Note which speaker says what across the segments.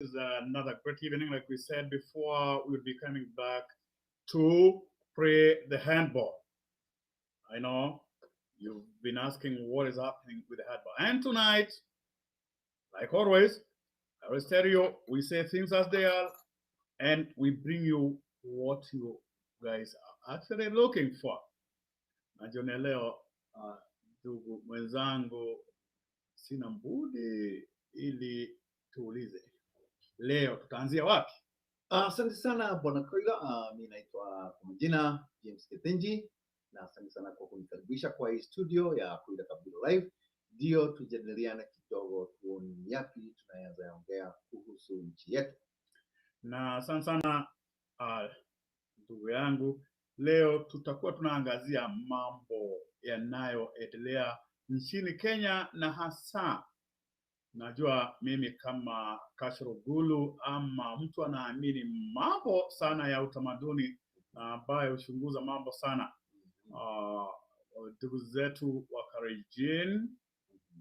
Speaker 1: is another great evening. Like we said before, we'll be coming back to pray the handball. I know you've been asking what is happening with the handball. And tonight, like always, I will tell you, we say things as they are, and we bring you what you guys are actually looking for. Najua leo ndugu mwenzangu, sina mbudi ili tuulize leo tutaanzia wapi?
Speaker 2: Asante sana bwana Koila. Mimi naitwa kwa majina James Kethenji, na asante sana kwa kunikaribisha kwa hii studio ya Koila Kabila Live. Ndio tujadiliane kidogo, tuone yapi tunaweza ongea kuhusu nchi yetu.
Speaker 1: Na asante sana ndugu yangu, leo tutakuwa tunaangazia mambo yanayoendelea nchini Kenya, na hasa najua mimi kama Kashrogulu ama mtu anaamini mambo sana ya utamaduni ambaye huchunguza mambo sana, ndugu zetu wa Kalenjin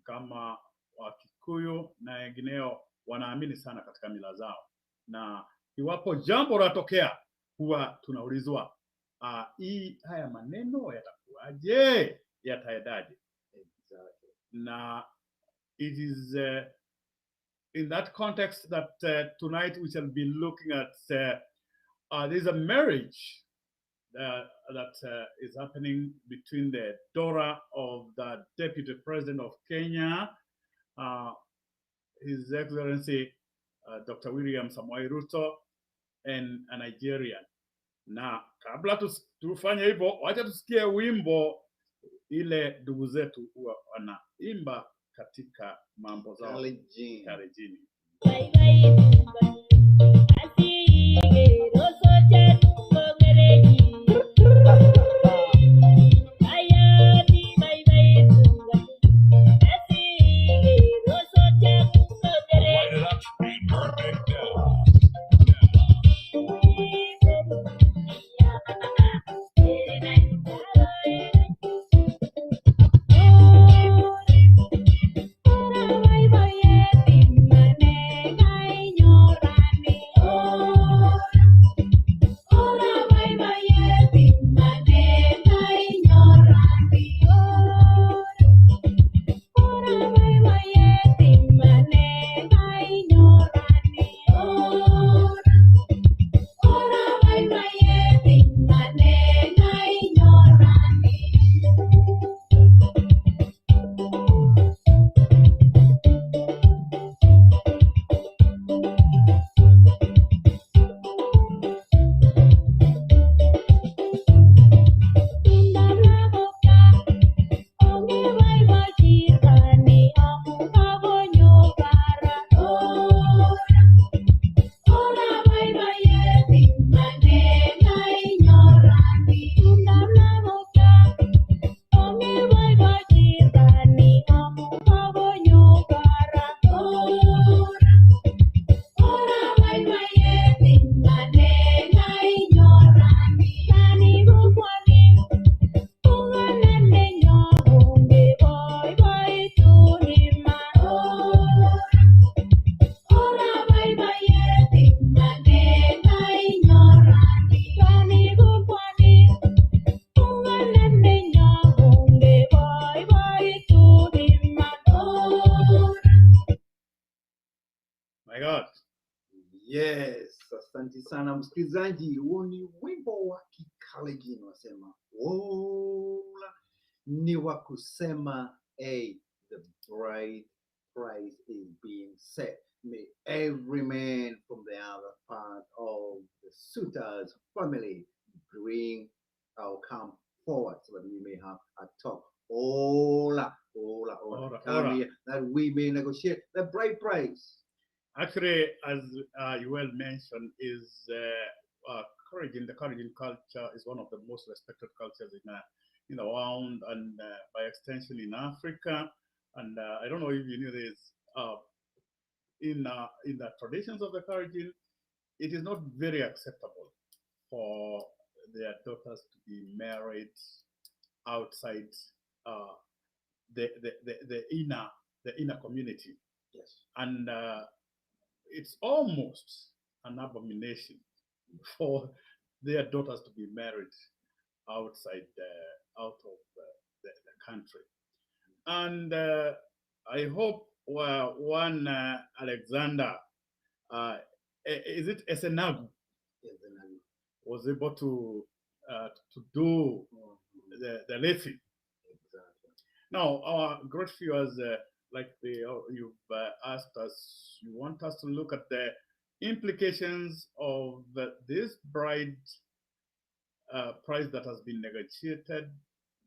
Speaker 1: kama Wakikuyu na wengineo wanaamini sana katika mila zao, na iwapo jambo latokea huwa tunaulizwa haya maneno yatakuwaje, yataendaje? Na it is in that context that tonight we shall be looking at there's a marriage that is happening between the daughter of the Deputy President of Kenya, His Excellency Dr. William Samoei Ruto, and a Nigerian. Na kabla tufanye hivyo, wacha tusikie wimbo ile ndugu zetu huwa wanaimba katika mambo zao Kalenjin.
Speaker 3: Bye bye.
Speaker 2: Asante sana msikilizaji, huo ni wimbo wa Kikalenjin wasema wola, ni wa kusema the bride price is being set. May every man from the other part of the suitor's family bring or come forward so that we may have a talk. Come here, that we may negotiate the bride price.
Speaker 1: Actually, as you well mentioned, is Kalenjin. The Kalenjin culture is one of the most respected cultures in the world, and by extension in Africa. And I don't know if you knew this. In the traditions of the Kalenjin, it is not very acceptable for their daughters to be married outside the inner community.
Speaker 2: Yes.
Speaker 1: And it's almost an abomination for their daughters to be married outside out of the country. And I hope one Alexander, uh, is it Esenagu,
Speaker 2: Yes, and I-
Speaker 1: was able to do the lessing.
Speaker 2: exactly.
Speaker 1: Now, our great viewers, like you've asked us, you want us to look at the implications of this bride price that has been negotiated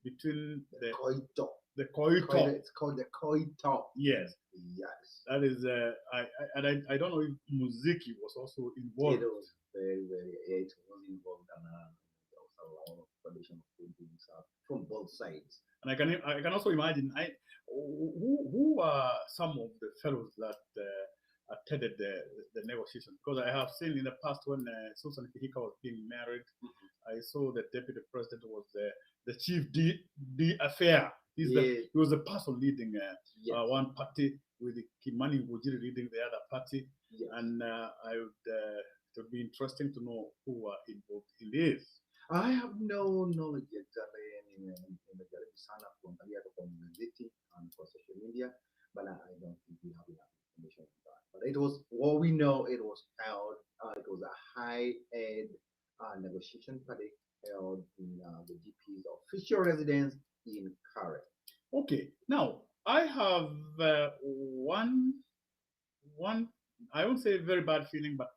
Speaker 1: between the
Speaker 2: Koito.
Speaker 1: coito.
Speaker 2: It's called the Koito.
Speaker 1: Yes,
Speaker 2: Yes.
Speaker 1: that is. I don't know if Muziki was also
Speaker 2: It
Speaker 1: involved.
Speaker 2: was very, it was involved, and there was a lot of traditional paintings from both sides.
Speaker 1: And I can also imagine who are some of the fellows that attended the negotiation, because I have seen in the past when Susan Kihika was being married, I saw the deputy president was the chief D affair. He was the person leading
Speaker 2: Yes.
Speaker 1: one party, with Kimani Ngujiri leading the other party,
Speaker 2: Yes.
Speaker 1: and it would be interesting to know who are involved in this.
Speaker 2: I have no knowledge exactly nimejaribu sana kuangalia kwa gazeti and for social media, but I don't think we have enough information on that. But it was what we know. It was held. It was a high-end negotiation party held in the GP's official residence in Karen.
Speaker 1: Okay, now I have one I won't say very bad feeling, but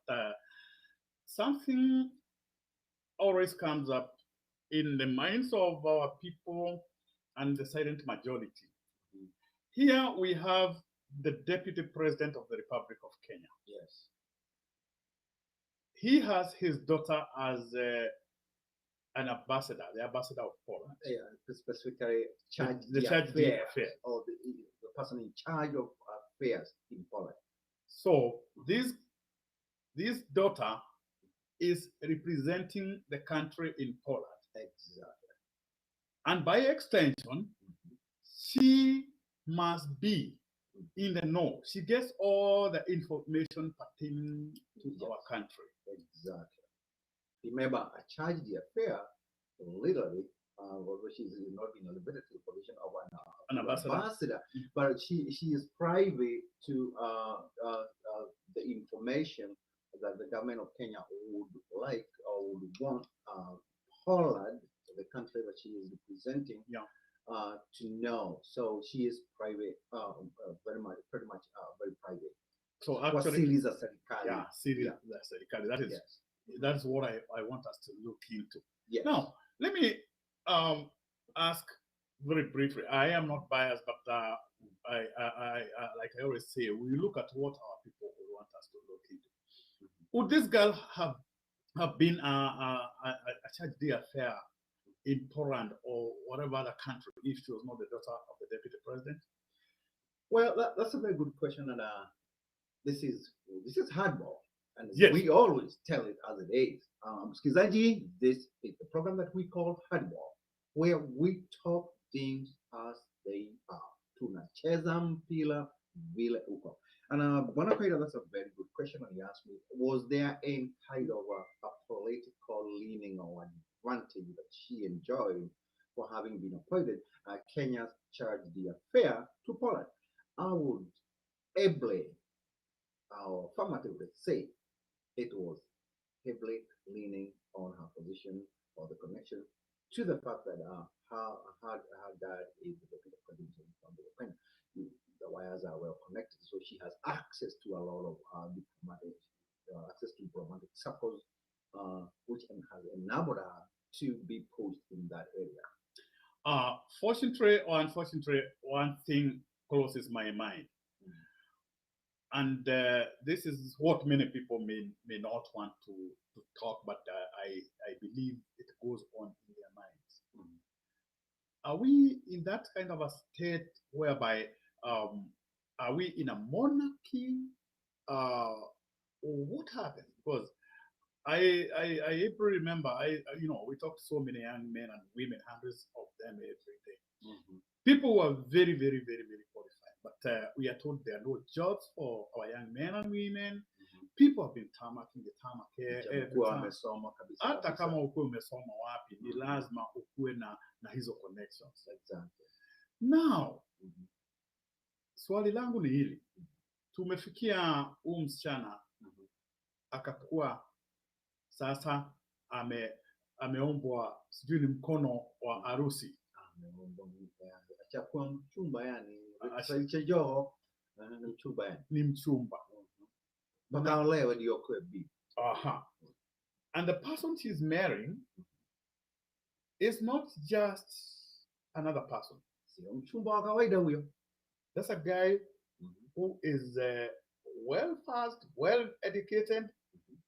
Speaker 1: something always comes up in the minds of our people and the silent majority. Here we have the deputy president of the Republic of Kenya.
Speaker 2: Yes.
Speaker 1: He has his daughter as an ambassador, the ambassador of Poland.
Speaker 2: Yeah, specifically charge
Speaker 1: The charge
Speaker 2: affairs,
Speaker 1: affair.
Speaker 2: or the person in charge of affairs in Poland.
Speaker 1: So this daughter is representing the country in Poland.
Speaker 2: Exactly.
Speaker 1: And by extension, she must be in the know. She gets all the information pertaining to our country.
Speaker 2: Exactly. Remember, I charged the affair literally, although she's not in elevated to the position of
Speaker 1: An ambassador.
Speaker 2: but she is privy to the information that the government of Kenya would like or would want Poland, the country that she is representing, to know. So she is private, pretty much very private.
Speaker 1: So
Speaker 2: What
Speaker 1: actually,
Speaker 2: series of serikali?
Speaker 1: yeah, Syria, that's the that is
Speaker 2: Yes.
Speaker 1: that's what I want us to look into.
Speaker 2: Yes.
Speaker 1: Now, let me ask very briefly. I am not biased, but I like I always say, we look at what our people want us to look into. Would this girl have been a charge d'affaires in Poland or whatever other country if she was not the daughter of the deputy president?
Speaker 2: Well, that's a very good question, and this is hardball, and
Speaker 1: Yes.
Speaker 2: we always tell it as it is. Msikilizaji, this is the program that we call Hardball, where we talk things as they are. Tunacheza mpira vile uko. And Bwana Kaida, that's a very good question. And he asked me, was there any kind of a political leaning or advantage that she enjoyed for having been appointed Kenya's charge d'affaires to Poland? I would ably or affirmatively say it was heavily leaning on her position or the connection to the fact that her dad is the deputy president of the Kenya. The wires are well connected, so she has access to a lot of diplomatic, access to diplomatic circles, which has enabled her to be pushed in that area.
Speaker 1: Fortunately or unfortunately, one thing crosses my mind. And this is what many people may not want to talk, but I believe it goes on in their minds. Are we in that kind of a state whereby are we in a monarchy? Or what happens? Because I remember we talked to so many young men and women, hundreds of them every day. People were very, very, very, very qualified, but we are told there are no jobs for our young men and women. people have been tarmacking the tarmac here every
Speaker 2: Japokuwa
Speaker 1: time.
Speaker 2: wamesoma kabisa
Speaker 1: Hata
Speaker 2: kabisa.
Speaker 1: kama ukuwe umesoma wapi, ni lazima ukuwe na hizo connections.
Speaker 2: Exactly.
Speaker 1: Now, swali langu ni hili. Tumefikia huu msichana akakuwa sasa ameombwa sijui ni mkono wa harusi.
Speaker 2: Achakuwa mchumba yani. Kisaicha joho ni mchumba yani.
Speaker 1: Ni mchumba.
Speaker 2: Mpaka olewe ndio kwa bibi.
Speaker 1: Aha. And the person she's marrying is not just another person.
Speaker 2: Sio mchumba wa kawaida huyo.
Speaker 1: That's a guy who is well versed, well educated,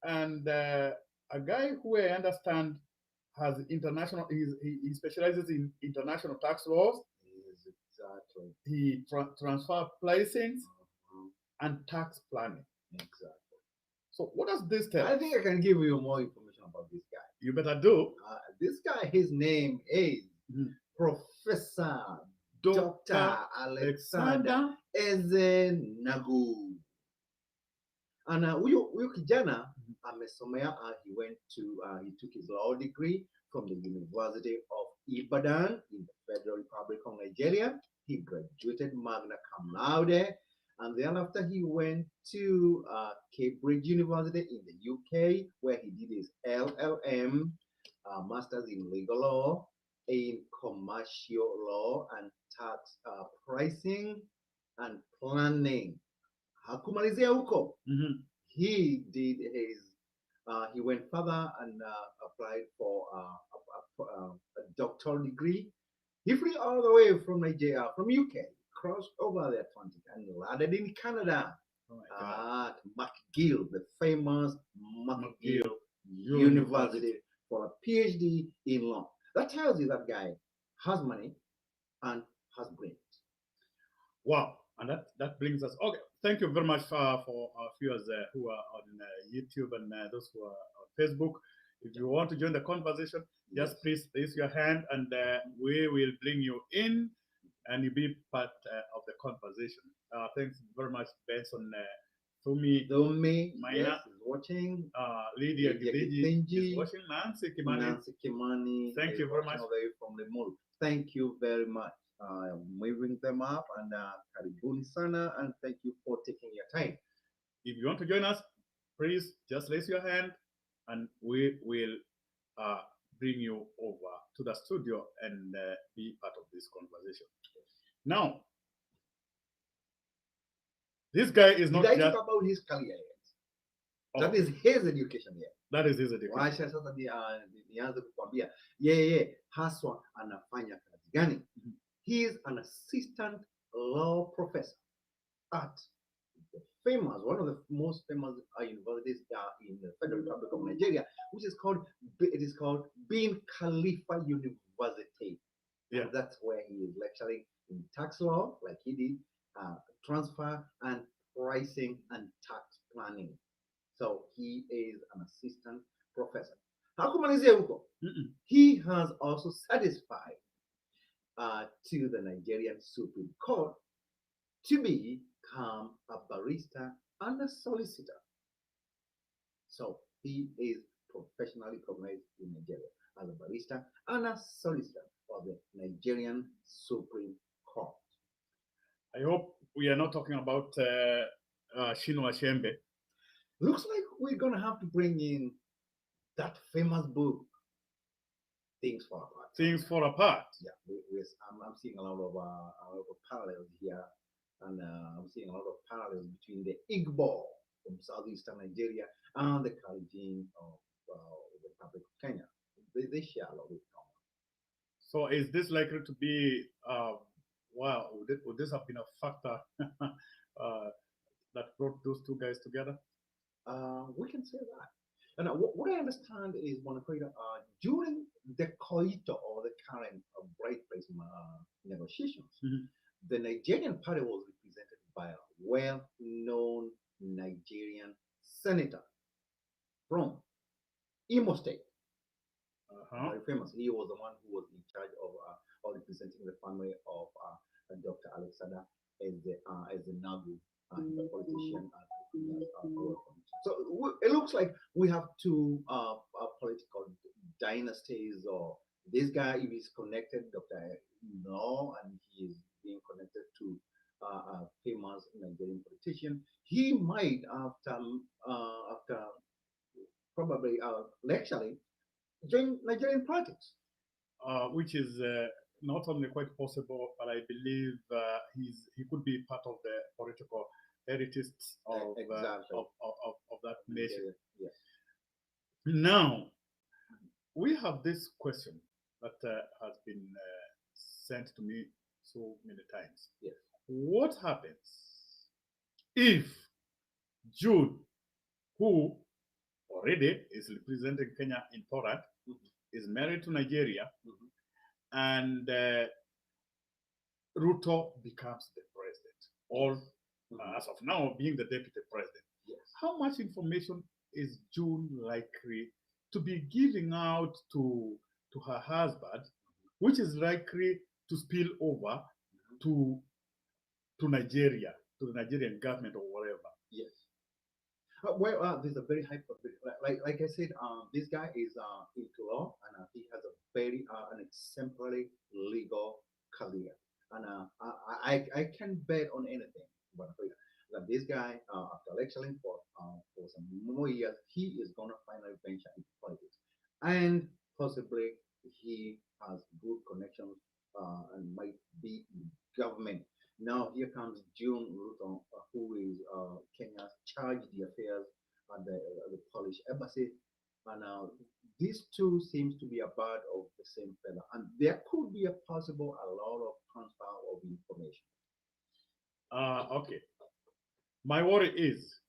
Speaker 1: and a guy who I understand has international. He specializes in international tax laws.
Speaker 2: Yes, exactly.
Speaker 1: He transfer pricing and tax planning.
Speaker 2: Exactly.
Speaker 1: So what does this tell?
Speaker 2: I think I can give you more information about this guy.
Speaker 1: You better do.
Speaker 2: This guy, his name is Professor Dr. Alexander Ezenagu. And huyo kijana amesomea, he took his law degree from the University of Ibadan in the Federal Republic of Nigeria. He graduated magna cum laude, and then after he went to Cambridge University in the UK, where he did his LLM, Masters in Legal Law, in Commercial Law and Tax Pricing and Planning. Hakumalizia huko. He did he went further and applied for a doctoral degree. He flew all the way from Nigeria, from UK, crossed over the Atlantic and landed in Canada at McGill, the famous McGill University, for a PhD in law. That tells you that guy has money and has brains.
Speaker 1: Wow. And that brings us. Okay, thank you very much for our viewers who are on YouTube and those who are on Facebook. If you want to join the conversation, just please raise your hand, and we will bring you in, and you'll be part of the conversation. Thanks very much, Benson. Thumi,
Speaker 2: Maina is watching.
Speaker 1: Lydia Gidiji is watching. Nancy
Speaker 2: Kimani.
Speaker 1: Thank you very much.
Speaker 2: All the way from the mall. Thank you very much. I'm moving them up, and karibuni sana, and thank you for taking your time.
Speaker 1: If you want to join us, please just raise your hand, and we will bring you over to the studio and be part of this conversation. Now, this guy is not
Speaker 2: Did I
Speaker 1: just
Speaker 2: talk about his career yet?
Speaker 1: Oh.
Speaker 2: That is his education yet.
Speaker 1: That is his education.
Speaker 2: Wacha sasa nianze kukwambia yeye haswa anafanya kazi gani. He is an assistant law professor at the famous, one of the most famous universities in the Federal Republic of Nigeria, which is called Bin Khalifa University.
Speaker 1: Yeah.
Speaker 2: And that's where he is lecturing in tax law, like he did, transfer and pricing and tax planning. So he is an assistant professor. Hakumalizia huko. He has also satisfied to the Nigerian Supreme Court to become a barrister and a solicitor. So he is professionally recognized in Nigeria as a barrister and a solicitor of the Nigerian Supreme Court.
Speaker 1: I hope we are not talking about Chinua Achebe.
Speaker 2: Looks like we're gonna have to bring in that famous book, Things Fall Apart.
Speaker 1: Things Fall Apart.
Speaker 2: Yeah, I'm seeing a lot of parallels here, and I'm seeing a lot of parallels between the Igbo from southeastern Nigeria and the Kalenjin of the Republic of Kenya. They share a lot in common.
Speaker 1: So is this likely to be, wow, would this have been a factor that brought those two guys together?
Speaker 2: We can say that. And what I understand is, during the coito or the current bride price negotiations, the Nigerian party was represented by a well-known Nigerian senator from Imo State. Very famous. He was the one who was in charge of representing the family of Dr. Alexander as the Nagu, the politician, So it looks like we have two political dynasties, or this guy, if he's connected, Dr. No, and he is being connected to a famous Nigerian politician. He might, after probably lecturing, join Nigerian politics.
Speaker 1: Which is not only quite possible, but I believe he could be part of the political heritage of,
Speaker 2: Exactly.
Speaker 1: of that nation.
Speaker 2: Yes.
Speaker 1: Now, we have this question that has been sent to me so many times.
Speaker 2: Yes.
Speaker 1: What happens if Jude, who already is representing Kenya in Poland, is married to Nigeria, and Ruto becomes the president, or as of now, being the deputy president?
Speaker 2: Yes.
Speaker 1: How much information is June likely to be giving out to her husband, which is likely to spill over to Nigeria, to the Nigerian government or whatever?
Speaker 2: Yes. There's a very high probability. Like I said, this guy is into law, and he has a very an exemplary legal career. And I can bet on anything, but that this guy, after lecturing for some more years, he is gonna finally venture into politics, and possibly he has good connections and might be in government. Now here comes June Ruto, who is Kenya's charge d'affaires at the Polish embassy, and these two seems to be a bird of the same feather, and there could be a possible a lot of transfer of information.
Speaker 1: Okay. My worry is,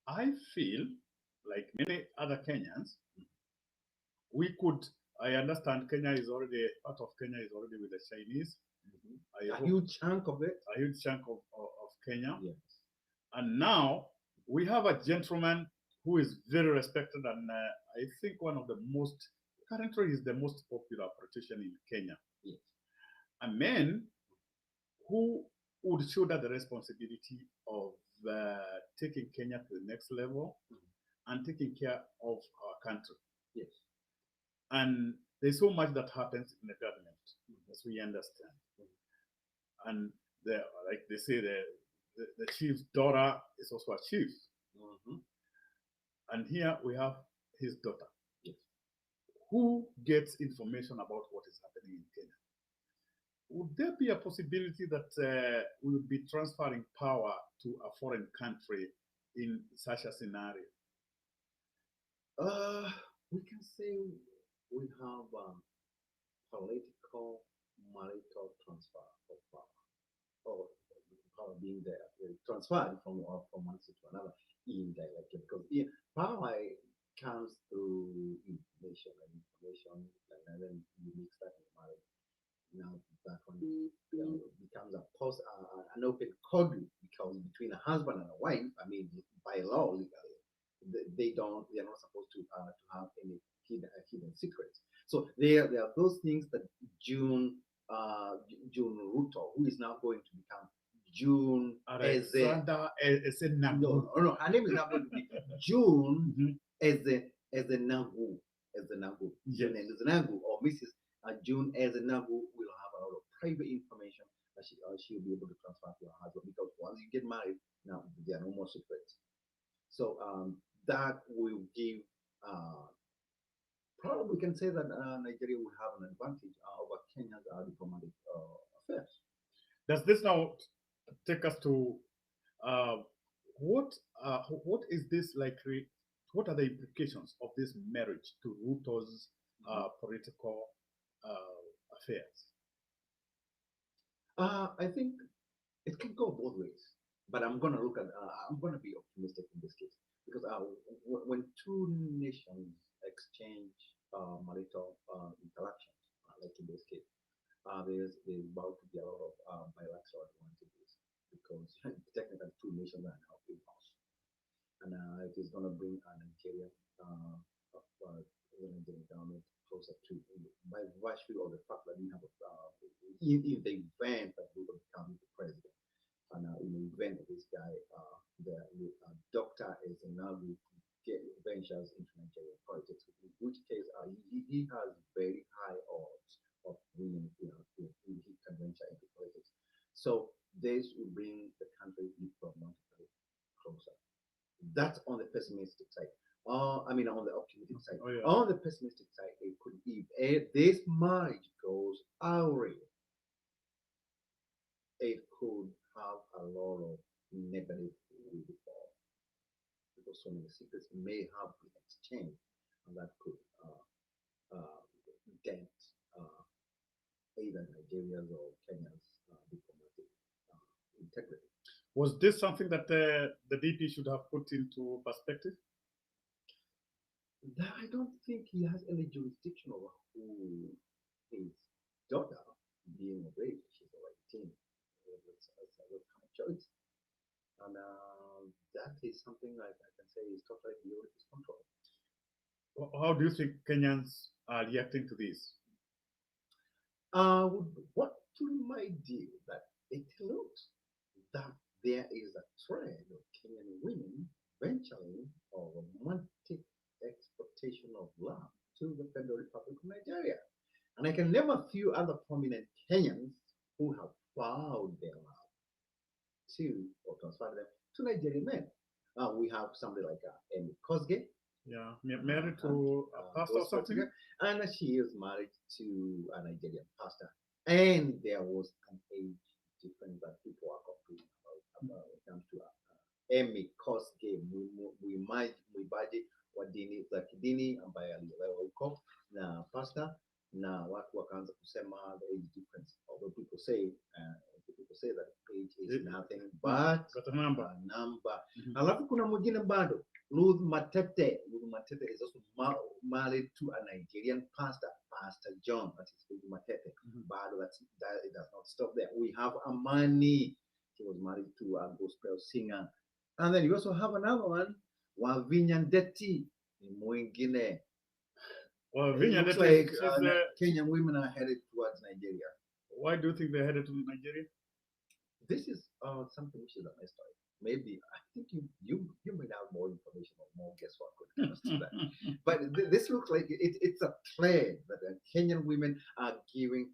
Speaker 1: I feel like many other Kenyans, we could. I understand Kenya is already part of Kenya is already with the Chinese.
Speaker 2: A huge chunk of it.
Speaker 1: A huge chunk of Kenya.
Speaker 2: Yes.
Speaker 1: And now we have a gentleman who is very respected, and I think one of the most, currently is the most popular politician in Kenya.
Speaker 2: Yes.
Speaker 1: A man who would shoulder the responsibility of taking Kenya to the next level and taking care of our country.
Speaker 2: Yes.
Speaker 1: And there's so much that happens in the government, as we understand. And like they say, the chief's daughter is also a chief. And here we have his daughter.
Speaker 2: Yes.
Speaker 1: Who gets information about what is happening in Kenya? Would there be a possibility that we would be transferring power to a foreign country in such a scenario?
Speaker 2: We can say we have political marital transfer of power, or power being there, transferred from one state to another indirectly, because power comes through information, and then you mix that in marriage. Now that one becomes an open conduit, because between a husband and a wife, I mean, by law, legally, they're not supposed to have any hidden secrets. So there are those things that June Ruto, who is now going to become June as a no, her name is not going to be June as a Nagu,
Speaker 1: Yes.
Speaker 2: June as a Nagu, or Mrs. June as a Nagu will have a lot of private information that she'll be able to transfer to her husband, because once you get married, now there are no more secrets. So that will give probably we can say that Nigeria will have an advantage over Kenya's diplomatic affairs.
Speaker 1: Does this now take us to what is this likely? What are the implications of this marriage to Ruto's political affairs?
Speaker 2: I think it can go both ways, but I'm going to be optimistic in this case, because when two nations exchange marital interactions, like in this case, there's about to be a lot of bilateral advantages, because technically two nations are now in house, and it is going to bring Nigeria, the Nigerian government, closer to, by virtue of the fact that we have in the event that we will become the president, and in the event this guy, the doctor is now get ventures into Nigerian politics, in which case he has very high odds of winning, if he can venture into politics. So this will bring the country diplomatically closer. That's on the pessimistic side. I mean, on the optimistic side.
Speaker 1: Oh, yeah.
Speaker 2: On the pessimistic side, it could be if this marriage goes awry, it could have a lot of negative windfall because so many secrets may have been exchanged, and that could dent either Nigeria's or Kenya's diplomatic integrity.
Speaker 1: Was this something that the DP should have put into perspective?
Speaker 2: I don't think he has any jurisdiction over who his daughter being of age. She's already 18. That's kind of choice. And that is something I can say is totally beyond his control.
Speaker 1: How do you think Kenyans are reacting to this?
Speaker 2: What to my deal that it looks that there is a trend of Kenyan women venturing or romantic exportation of land to the Federal Republic of Nigeria. And I can name a few other prominent Kenyans who have plowed their land to or transferred them to Nigerian men. We have somebody like Amy Kosgei.
Speaker 1: Yeah, married to a pastor or something?
Speaker 2: And she is married to a Nigerian pastor. And there was an age difference that people are complaining about when it comes to Amy Kosgei. Muibaji Wadini za kidini ambaye alielewa huko na pastor na watu wakaanza kusema the age difference, although people say that age is nothing but
Speaker 1: a number.
Speaker 2: Alafu kuna mwingine bado Ruth Matete is also married to a Nigerian pastor, Pastor John. That is Ruth Matete. But it does not stop there. We have Amani. He was married to a gospel singer. And then you also have another one, Wavinya Ndeti, mwingine.
Speaker 1: Wavinya
Speaker 2: Ndeti, like Kenyan women are headed towards Nigeria.
Speaker 1: Why do you think they're headed to Nigeria?
Speaker 2: This is something which is a mystery. Maybe I think you might have more information or more guesswork when it comes to that. But this looks like it's a trend that Kenyan women are giving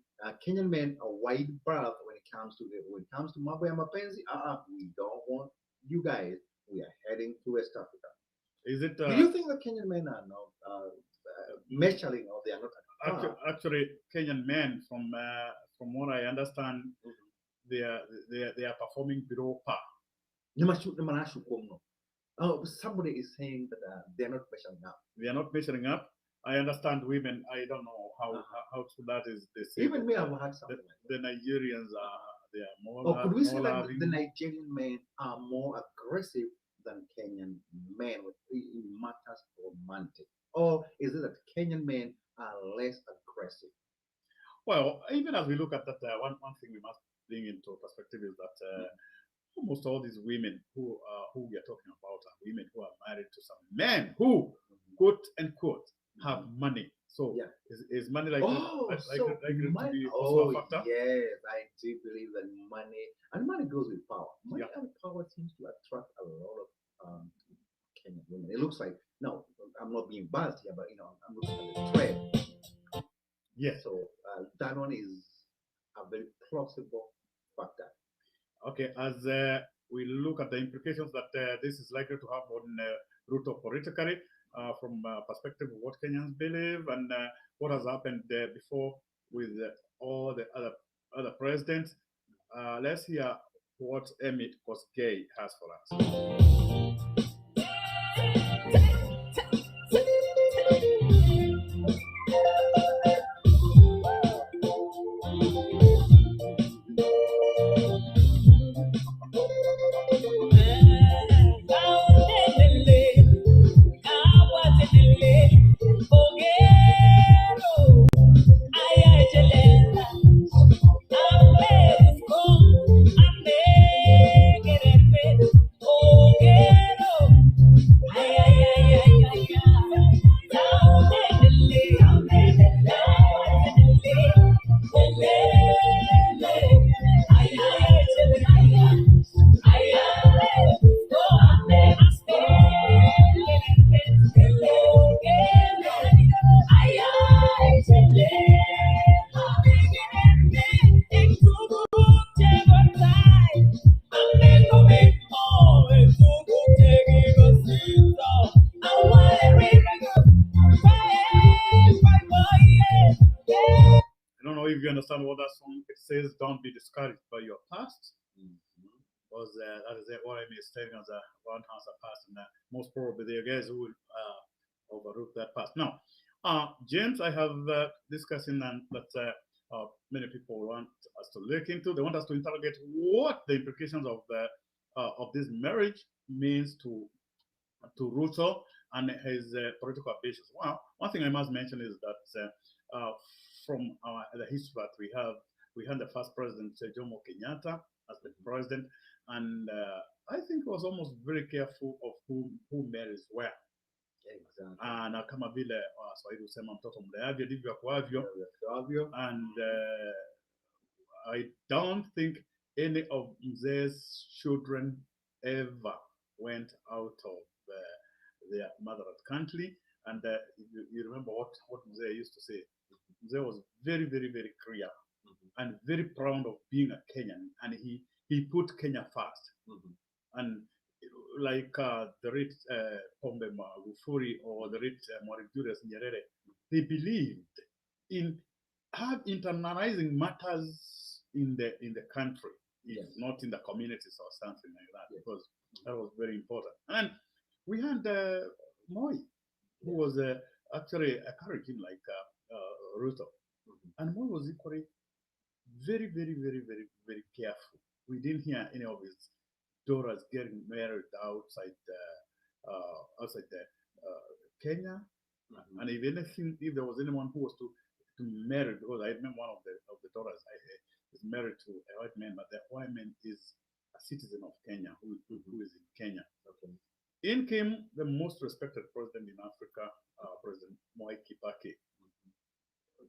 Speaker 2: Kenyan men a wide berth when it comes to mambo ya mapenzi. We don't want you guys. We are heading to West Africa.
Speaker 1: Is it?
Speaker 2: Do you think the Kenyan men are not measuring or they are not?
Speaker 1: Actually, Kenyan men, from what I understand, they are performing below par.
Speaker 2: Somebody is saying that they are not measuring up.
Speaker 1: They are not measuring up. I understand women. I don't know how true that is. They say
Speaker 2: even me, I've heard something.
Speaker 1: The Nigerians they are more.
Speaker 2: Or could we say that the Nigerian men are more aggressive than Kenyan men in matters romantic? Or is it that Kenyan men are less aggressive?
Speaker 1: Well, even as we look at that, one thing we must bring into perspective is that almost all these women who we are talking about are women who are married to some men who, quote unquote, have money. So is money like to be also a factor?
Speaker 2: Yes, I do believe that money goes with power. Money and power seems to attract a lot of Kenyan women. It looks like, no, I'm not being biased here, but I'm looking at the trend.
Speaker 1: Yes.
Speaker 2: So that one is a very plausible factor.
Speaker 1: Okay, as we look at the implications that this is likely to have on Ruto politically, from perspective of what Kenyans believe and what has happened before with all the other presidents, let's hear what Amy Kosgei has for us. understand what that song it says. Don't be discouraged by your past,
Speaker 2: Mhm.
Speaker 1: because that is what I mean. Stating as a one has a past, and most probably there are guys who will overlook that past. Now, James, I have discussing that many people want us to look into. They want us to interrogate what the implications of this marriage means to Ruto and his political ambitions. Well, one thing I must mention is that from the history that we had the first president, Jomo Kenyatta, as the president, and I think he was almost very careful of who marries where.
Speaker 2: Exactly.
Speaker 1: Na kama vile Swahili husema mtoto mleavyo ndivyo akuavyo,
Speaker 2: Fabio.
Speaker 1: and I don't think any of Mzee's children ever went out of their mother country. And you remember what Mzee used to say. Mzee was very, very, very clear and very proud of being a Kenyan, and he put Kenya first. And like the late Pombe Magufuli or the late Mwalimu Julius Nyerere, they believed in internalizing matters in the country, not in the communities or something like that, because that was very important. And we had Moi, who was actually encouraging like Ruto, and Moi was equally very, very, very, very, very careful. We didn't hear any of his daughters getting married outside Kenya, and if anything, if there was anyone who was to marry, because I remember one of the daughters is married to a white man, but the white man is a citizen of Kenya who is in Kenya.
Speaker 2: Okay.
Speaker 1: In came the most respected president in Africa, President Mwai Kibaki.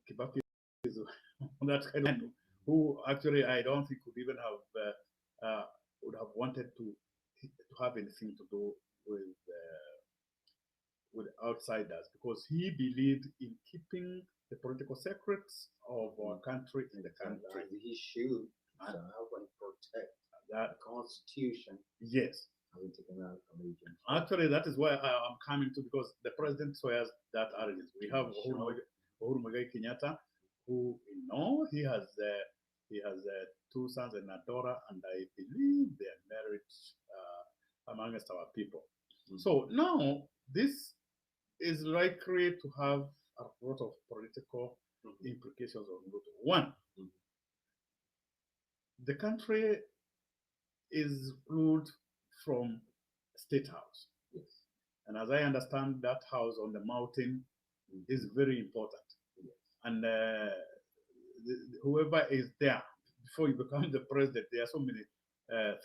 Speaker 1: Kibaki is that kind of who actually I don't think would even have would have wanted to have anything to do with outsiders, because he believed in keeping the political secrets of our country in the country.
Speaker 2: And he should serve and protect
Speaker 1: That
Speaker 2: the Constitution.
Speaker 1: yes.
Speaker 2: Actually,
Speaker 1: that is where I'm coming to, because the president swears that allegiance. We have Uhuru Muigai Kenyatta, who he has two sons and a daughter, and I believe they are married amongst our people. So now this is likely to have a lot of political implications on Ruto. One, the country is ruled from State House.
Speaker 2: Yes.
Speaker 1: And as I understand, that house on the mountain is very important.
Speaker 2: Yes.
Speaker 1: And whoever is there, before you become the president, there are so many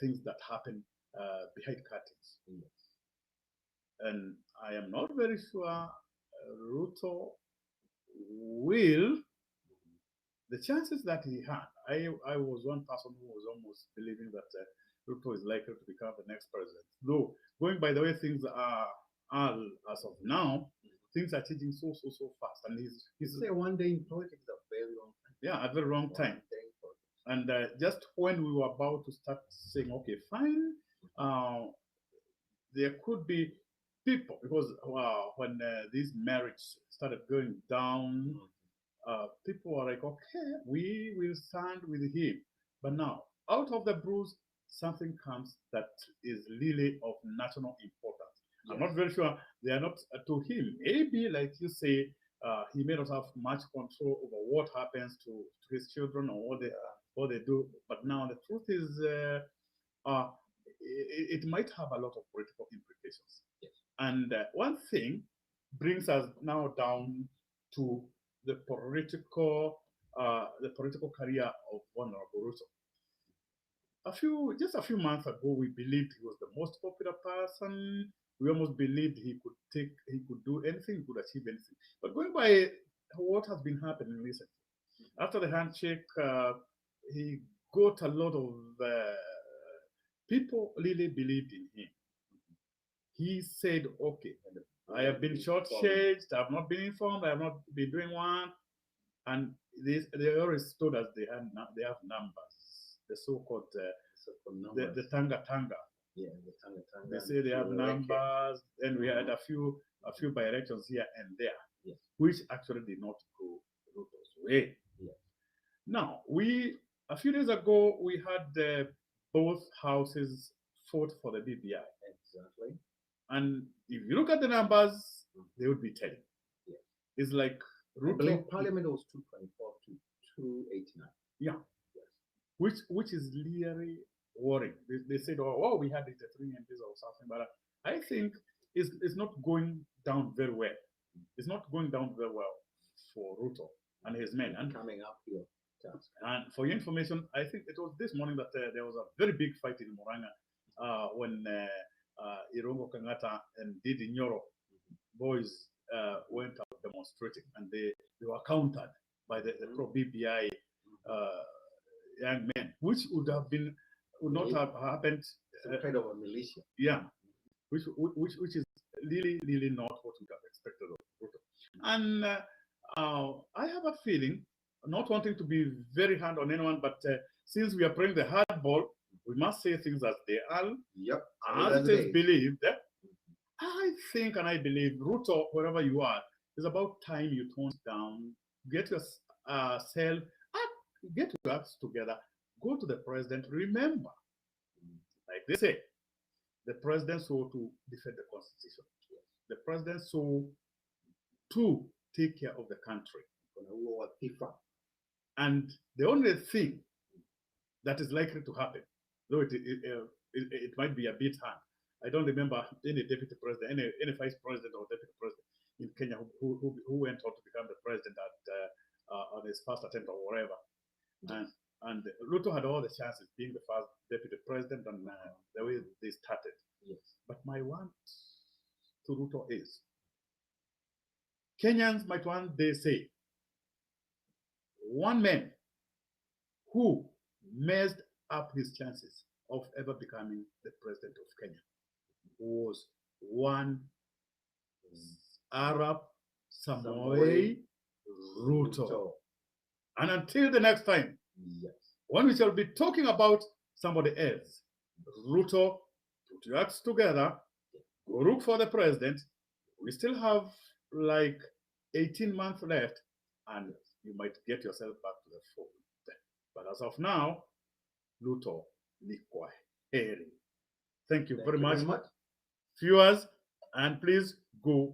Speaker 1: things that happen behind curtains.
Speaker 2: Yes.
Speaker 1: And I am not very sure Ruto will, the chances that he had, I was one person who was almost believing that Ruto is likely to become the next president. Though, going by the way things are as of now, things are changing so fast. And he's
Speaker 2: say one day in politics a very long time.
Speaker 1: Yeah, a very long time. And just when we were about to start saying, okay, fine, there could be people, because when this marriage started going down, people were like, okay, we will stand with him. But now, out of the bruise, something comes that is really of national importance. Yes. I'm not very sure they are not to him. Maybe, like you say, he may not have much control over what happens to his children or what they do. But now the truth is, it might have a lot of political implications. Yes. And one thing brings us now down to the political career of Honorable Ruto. Just a few months ago, we believed he was the most popular person. We almost believed he could do anything, he could achieve anything. But going by what has been happening recently, after the handshake, he got a lot of people really believed in him. He said, okay, I have been shortchanged, I have not been informed, I have not been doing one. And they always told us they have numbers, the so-called the tanga.
Speaker 2: Yeah, the tanga.
Speaker 1: They say they have numbers, and we had a few by-elections here and there, yes, which actually did not go Ruto's way.
Speaker 2: Yeah.
Speaker 1: Now, a few days ago, we had both houses fought for the BBI.
Speaker 2: Exactly.
Speaker 1: And if you look at the numbers, they would be telling.
Speaker 2: Yeah.
Speaker 1: It's like
Speaker 2: I believe Parliament was 224 to 289.
Speaker 1: Yeah.
Speaker 2: Yes.
Speaker 1: Which is really worrying. They said, oh, we had 83 MPs or something, but I think it's not going down very well. It's not going down very well for Ruto and his men. And
Speaker 2: coming up here.
Speaker 1: And for your information, I think it was this morning that there was a very big fight in Muranga when Irongo Kangata and Didi Nyoro boys went out demonstrating, and they were countered by the pro-BBI young men, which would not have happened.
Speaker 2: Some kind of a militia.
Speaker 1: Yeah, which is really, really not what we have expected of Ruto. And I have a feeling, not wanting to be very hard on anyone, but since we are playing the hard ball, we must say things as they are.
Speaker 2: Yep.
Speaker 1: As it is believed, I think and I believe, Ruto, wherever you are, it's about time you tone down, get yourself, get your acts together, go to the president. Remember, like they say, the president sought to defend the constitution. The president sought to take care of the country. And the only thing that is likely to happen, though it might be a bit hard, I don't remember any deputy president, any vice president or deputy president in Kenya who went on to become the president on his first attempt or whatever. And Ruto had all the chances being the first deputy president and the way they started.
Speaker 2: Yes.
Speaker 1: But my want to Ruto is, Kenyans might one day say, one man who messed up his chances of ever becoming the president of Kenya was one Arab Samoei Ruto. And until the next time,
Speaker 2: yes,
Speaker 1: when we shall be talking about somebody else, Ruto, put your acts together, go look for the president. We still have like 18 months left, and you might get yourself back to the fold. But as of now, Ruto ni kwaheri. Thank you very much, viewers, and please go